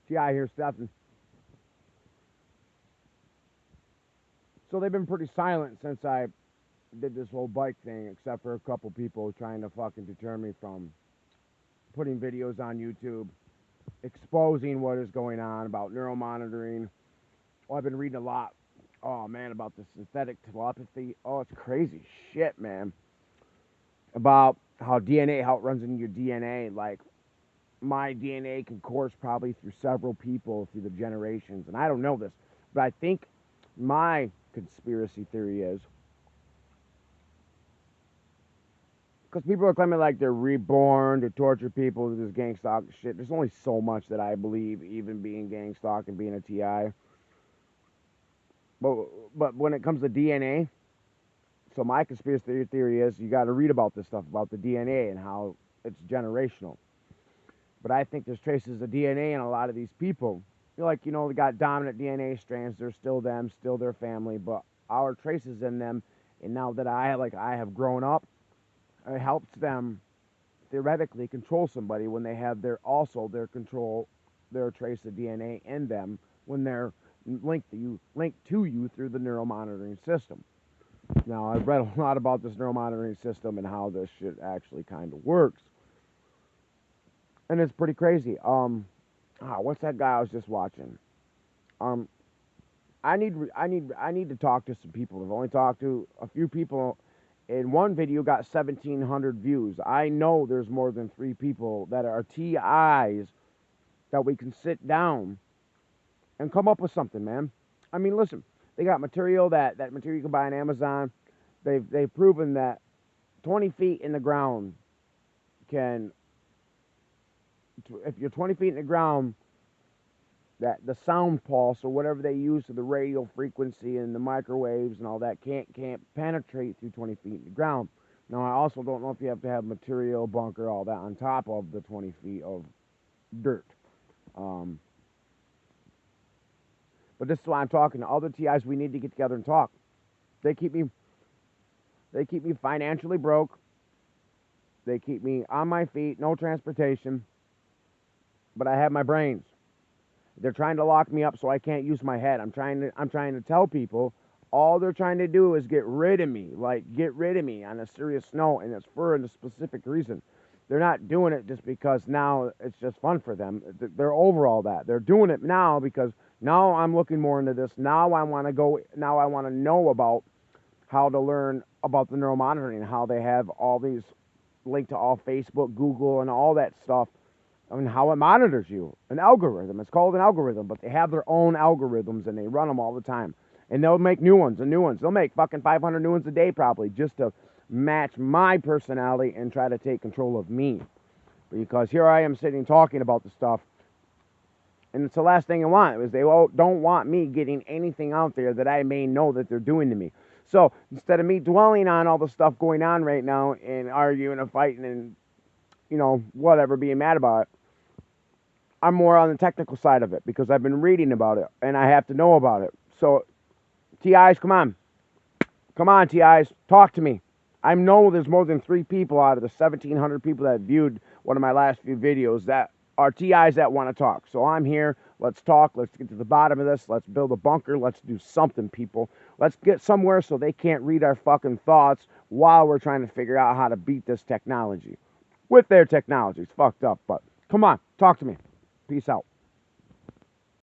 TI here's Stefan. So they've been pretty silent since I did this whole bike thing, except for a couple people trying to fucking deter me from putting videos on YouTube, exposing what is going on about neuromonitoring. Oh, I've been reading a lot. Oh man, about the synthetic telepathy. Oh, it's crazy shit, man. About how DNA, how it runs in your DNA. Like my DNA can course probably through several people through the generations, and I don't know this, but I think my conspiracy theory is because people are claiming like they're reborn to torture people to this gang stalk shit. There's only so much that I believe, even being gang stalk and being a TI. But but when it comes to DNA, so my conspiracy theory is you got to read about this stuff about the DNA and how it's generational. But I think there's traces of DNA in a lot of these people. Like, they got dominant DNA strands. They're still them, still their family, but our traces in them. And now that I have grown up, it helps them theoretically control somebody when they have their control, their trace of DNA in them when they're linked to you through the neuromonitoring system. Now, I've read a lot about this neuromonitoring system and how this shit actually kind of works, and it's pretty crazy. What's that guy I was just watching? Um, I need to talk to some people. I've only talked to a few people. In one video, got 1,700 views. I know there's more than 3 people that are TIs that we can sit down and come up with something, man. I mean, listen, they got material that material you can buy on Amazon. They've proven that 20 feet in the ground can, if you're 20 feet in the ground, that the sound pulse or whatever they use to the radio frequency and the microwaves and all that can't penetrate through 20 feet in the ground. Now, I also don't know if you have to have material, bunker, all that on top of the 20 feet of dirt. But this is why I'm talking to other TIs. We need to get together and talk. They keep me financially broke. They keep me on my feet, no transportation. But I have my brains. They're trying to lock me up so I can't use my head. I'm trying to tell people all they're trying to do is get rid of me. Like, get rid of me on a serious note, and it's for a specific reason. They're not doing it just because now it's just fun for them. They're over all that. They're doing it now because now I'm looking more into this. Now I want to know about how to learn about the neuromonitoring and how they have all these linked to all Facebook, Google, and all that stuff. I mean, how it monitors you. An algorithm. It's called an algorithm, but they have their own algorithms, and they run them all the time. And they'll make new ones and new ones. They'll make fucking 500 new ones a day probably just to match my personality and try to take control of me. Because here I am sitting talking about the stuff, and it's the last thing I want. Is they don't want me getting anything out there that I may know that they're doing to me. So instead of me dwelling on all the stuff going on right now and arguing and fighting and, whatever, being mad about it, I'm more on the technical side of it because I've been reading about it and I have to know about it. So, TIs, come on. Come on, TIs. Talk to me. I know there's more than 3 people out of the 1,700 people that viewed one of my last few videos that are TIs that want to talk. So I'm here. Let's talk. Let's get to the bottom of this. Let's build a bunker. Let's do something, people. Let's get somewhere so they can't read our fucking thoughts while we're trying to figure out how to beat this technology. With their technology. It's fucked up, but come on. Talk to me. Peace out.